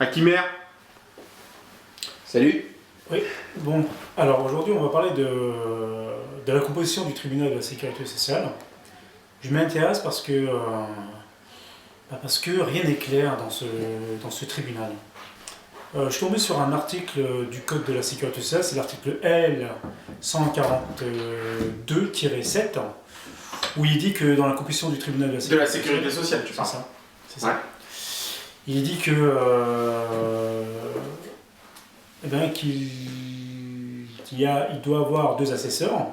Akimer. Salut. Oui, bon, alors aujourd'hui on va parler de la composition du tribunal de la sécurité sociale. Je m'intéresse parce que rien n'est clair dans ce tribunal. Je suis tombé sur un article du Code de la sécurité sociale, c'est l'article L 142-7, où il dit que dans la composition du tribunal de la sécurité sociale, tu c'est parles. ça, c'est ça. Ouais. Il dit que il doit avoir deux assesseurs,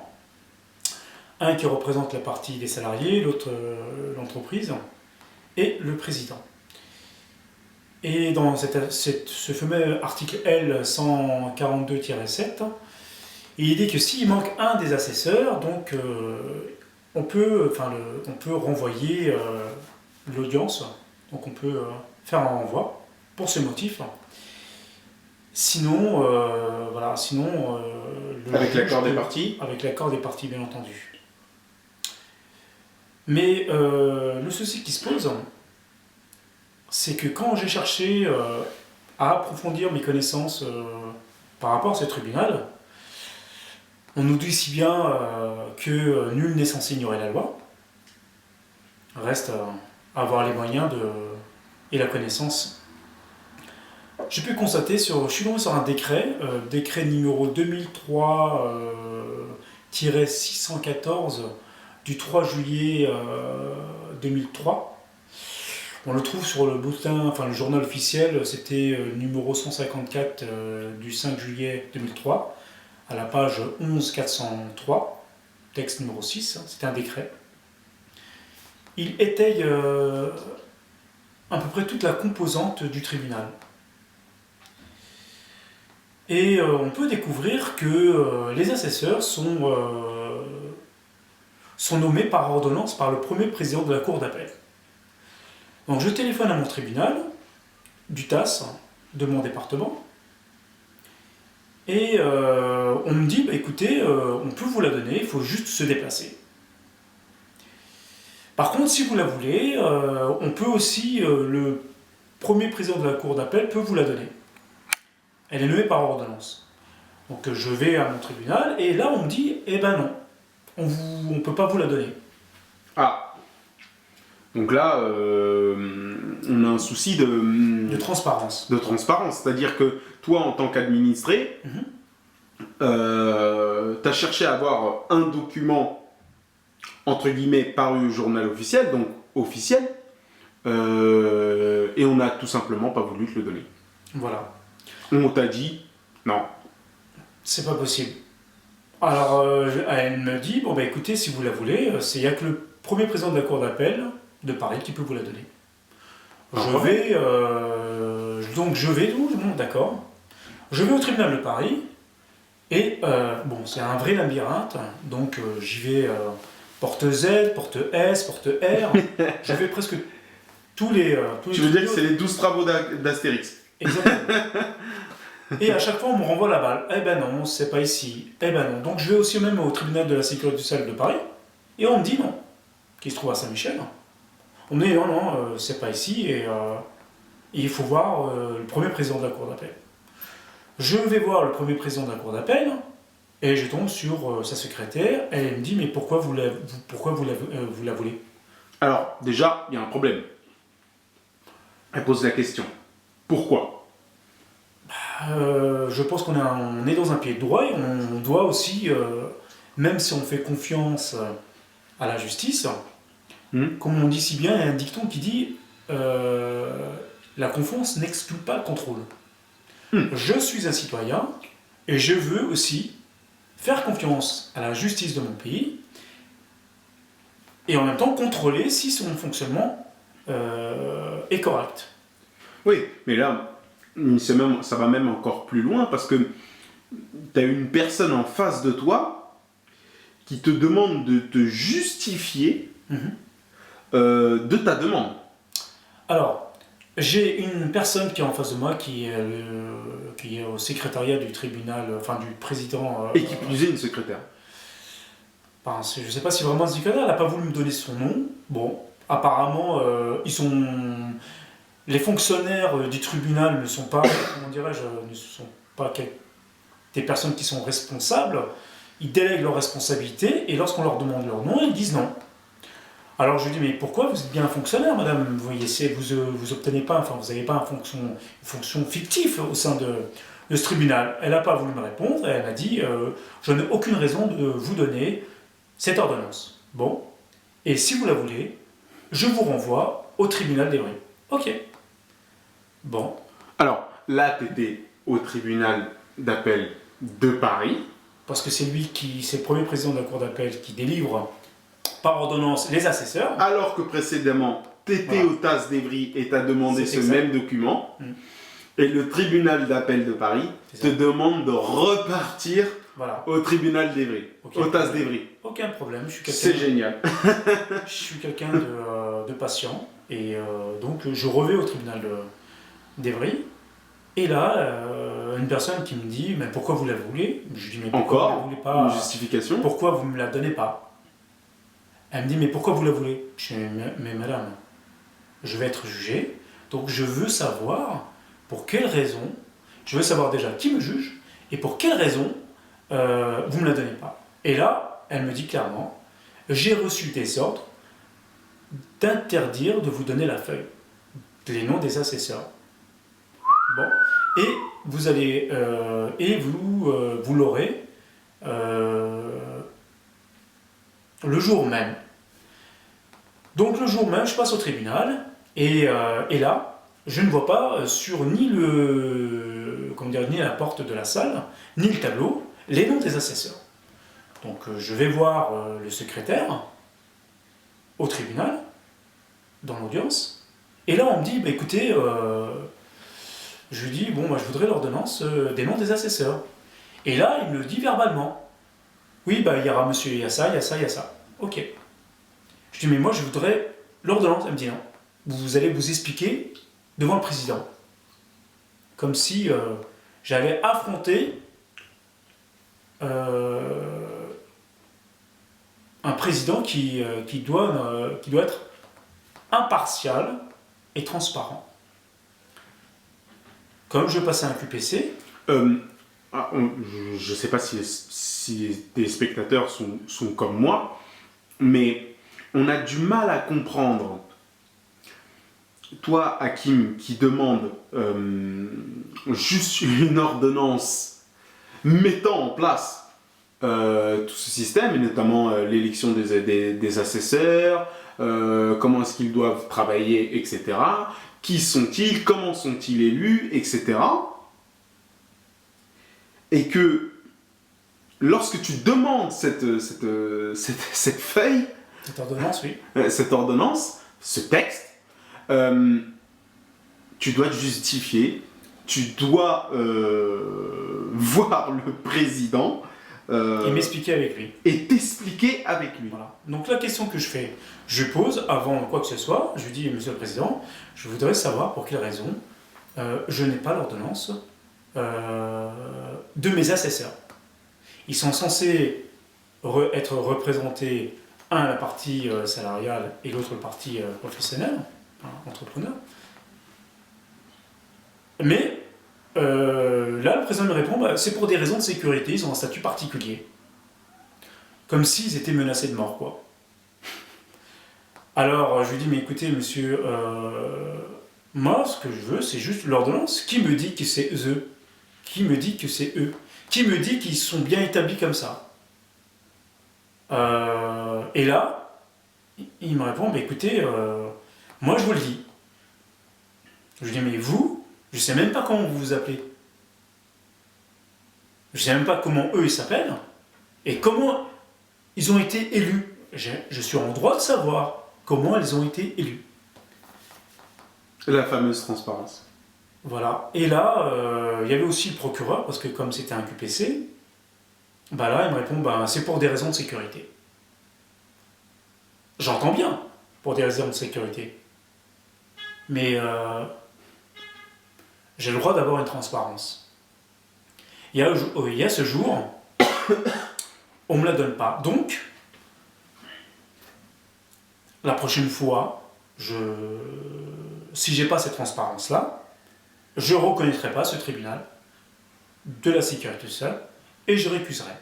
un qui représente la partie des salariés, l'autre l'entreprise, et le président. Et dans ce fameux article L 142-7, il dit que s'il manque un des assesseurs, donc on peut renvoyer l'audience, donc on peut faire un renvoi pour ce motif. Sinon, Avec l'accord des parties. Avec l'accord des parties, bien entendu. Mais le souci qui se pose, c'est que quand j'ai cherché à approfondir mes connaissances par rapport à ce tribunal, on nous dit si bien que nul n'est censé ignorer la loi. Reste à avoir les moyens et la connaissance. J'ai pu constater, je suis tombé sur un décret numéro 2003-614 du 3 juillet 2003. On le trouve sur le bulletin, le journal officiel, c'était numéro 154 du 5 juillet 2003, à la page 11403, texte numéro 6, c'était un décret. Il étaye à peu près toute la composante du tribunal. Et on peut découvrir que les assesseurs sont nommés par ordonnance par le premier président de la cour d'appel. Donc je téléphone à mon tribunal, du TAS, de mon département, et on me dit, écoutez, on peut vous la donner, il faut juste se déplacer. Par contre, si vous la voulez, on peut aussi, le premier président de la cour d'appel peut vous la donner. Elle est nommée par ordonnance. Donc je vais à mon tribunal, et là on me dit, non, on ne peut pas vous la donner. Ah. Donc là, on a un souci de transparence. De transparence, c'est-à-dire que toi, en tant qu'administré, tu as cherché à avoir un document, entre guillemets, paru au journal officiel, donc officiel, et on n'a tout simplement pas voulu te le donner. Voilà. On t'a dit, non. C'est pas possible. Alors, elle me dit, écoutez, si vous la voulez, il n'y a que le premier président de la cour d'appel de Paris qui peut vous la donner. Je vais, d'accord. Je vais au tribunal de Paris, et c'est un vrai labyrinthe, donc j'y vais porte Z, porte S, porte R, je vais presque tous les tu veux dire que c'est les 12 travaux d'Astérix? Exactement. Et à chaque fois, on me renvoie la balle. Non, c'est pas ici. Non. Donc je vais aussi même au tribunal de la sécurité sociale de Paris, et on me dit non, qui se trouve à Saint-Michel. On me dit non, c'est pas ici, et il faut voir le premier président de la cour d'appel. Je vais voir le premier président de la cour d'appel, et je tombe sur sa secrétaire, et elle me dit, mais pourquoi vous la voulez? Alors, déjà, il y a un problème. Elle pose la question. Pourquoi? Je pense qu'on est dans un pied de droit, et on doit aussi, même si on fait confiance à la justice, comme on dit si bien, il y a un dicton qui dit la confiance n'exclut pas le contrôle. Je suis un citoyen, et je veux aussi faire confiance à la justice de mon pays, et en même temps contrôler si son fonctionnement est correct. Oui, mais là, ça va même encore plus loin, parce que tu as une personne en face de toi qui te demande de te justifier de ta demande. Alors, j'ai une personne qui est en face de moi, qui est au secrétariat du tribunal, du président... et qui plus est une secrétaire. Je ne sais pas si vraiment un secrétaire, elle n'a pas voulu me donner son nom. Bon, apparemment, les fonctionnaires du tribunal ne sont pas, comment dirais-je, ne sont pas des personnes qui sont responsables. Ils délèguent leurs responsabilités et lorsqu'on leur demande leur nom, ils disent non. Alors je lui dis, mais pourquoi vous êtes bien un fonctionnaire, madame? Vous voyez, vous obtenez pas, enfin vous n'avez pas une fonction fictive au sein de ce tribunal. Elle n'a pas voulu me répondre et elle m'a dit, je n'ai aucune raison de vous donner cette ordonnance. Bon, et si vous la voulez, je vous renvoie au tribunal d'Evry. Ok. Bon. Alors, là, tu étais au tribunal d'appel de Paris. Parce que c'est le premier président de la cour d'appel qui délivre par ordonnance les assesseurs. Alors que précédemment, tu étais au TAS d'Evry et tu as demandé ce même document. Et le tribunal d'appel de Paris te demande de repartir au tribunal d'Evry, au TAS d'Evry. Aucun problème, c'est génial. Je suis quelqu'un de patient et donc je revais au tribunal d'Evry. Et là, une personne qui me dit, mais pourquoi vous la voulez? Je dis, mais pourquoi vous la voulez pas? Une justification? Pourquoi vous ne me la donnez pas? Elle me dit, mais pourquoi vous la voulez? Je dis, mais madame, je vais être jugé, donc je veux savoir pour quelle raison, je veux savoir déjà qui me juge, et pour quelle raison vous ne me la donnez pas. Et là, elle me dit clairement, j'ai reçu des ordres d'interdire de vous donner la feuille, les noms des assesseurs. Bon, et vous allez, vous l'aurez le jour même. Donc le jour même, je passe au tribunal, et là, je ne vois pas sur ni la porte de la salle, ni le tableau, les noms des assesseurs. Donc je vais voir le secrétaire au tribunal, dans l'audience, et là on me dit, bah, écoutez, je lui dis, bon, bah, je voudrais l'ordonnance des noms des assesseurs. Et là, il me le dit verbalement. Oui, bah, il y aura monsieur, il y a ça, il y a ça, il y a ça. Ok. Je dis, mais moi, je voudrais l'ordonnance. Elle me dit, non. Vous allez vous expliquer devant le président. Comme si j'allais affronter un président qui doit être impartial et transparent. Comme je passais un QPC... je ne sais pas si tes spectateurs sont comme moi, mais on a du mal à comprendre. Toi, Hakim, qui demande juste une ordonnance mettant en place tout ce système, et notamment l'élection des assesseurs, comment est-ce qu'ils doivent travailler, etc. Qui sont-ils, comment sont-ils élus, etc. Et que lorsque tu demandes cette feuille, cette ordonnance, oui. Cette ordonnance, ce texte, tu dois te justifier, tu dois voir le président et m'expliquer avec lui. Et t'expliquer avec lui. Voilà. Donc la question que je pose avant quoi que ce soit, je lui dis, monsieur le président, je voudrais savoir pour quelle raison je n'ai pas l'ordonnance de mes assesseurs. Ils sont censés être représentés, un la partie salariale et l'autre la partie professionnelle, entrepreneur. Mais là, le président me répond, bah, c'est pour des raisons de sécurité, ils ont un statut particulier. Comme s'ils étaient menacés de mort, quoi. Alors, je lui dis, mais écoutez, monsieur, moi, ce que je veux, c'est juste l'ordonnance. Qui me dit que c'est eux? Qui me dit que c'est eux? Qui me dit qu'ils sont bien établis comme ça? Et là, il me répond, bah, écoutez, moi, je vous le dis. Je lui dis, mais vous, je ne sais même pas comment vous vous appelez. Je ne sais même pas comment eux, ils s'appellent. Et comment ils ont été élus. Je suis en droit de savoir comment ils ont été élus. La fameuse transparence. Voilà. Et là, il y avait aussi le procureur, parce que comme c'était un QPC, bah là, il me répond, bah, c'est pour des raisons de sécurité. J'entends bien, pour des raisons de sécurité. Mais j'ai le droit d'avoir une transparence. Il y a ce jour, on ne me la donne pas. Donc, la prochaine fois, si j'ai pas cette transparence-là, je ne reconnaîtrai pas ce tribunal de la sécurité sociale et je récuserai.